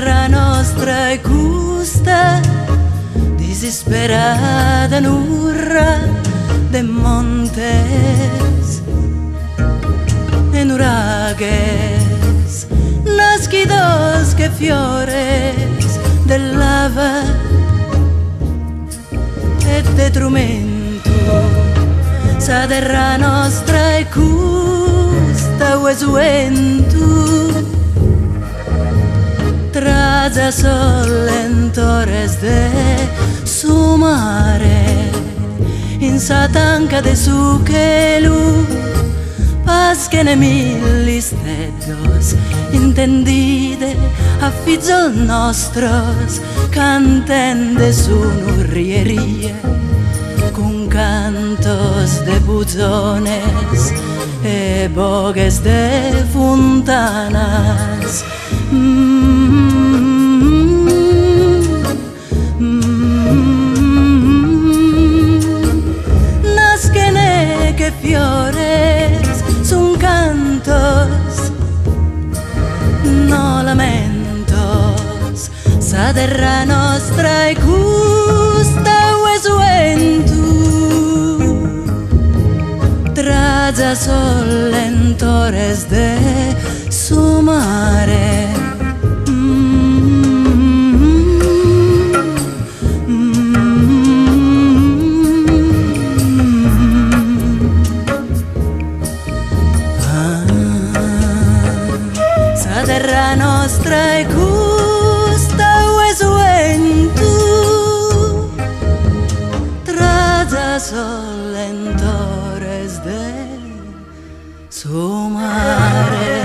terra nostra è custa, disesperata nurra de montes e nuragues, nascidos que fiores de lava e de trumento. Sa terra nostra è custa o esuentu, traza solentores de su mare, in sa tanca de su chelu, pas que ne mil stedos intendide a fizzol nostros, cantende su nurrierie, con cantos de buzones e bogues de fontanas. Nascene que fiores son cantos, no lamentos. Sa terra nostra è custa o esuentu, traza solentores de su mare. Sa terra nostra è custa o esuentu, traza solentores de su mare.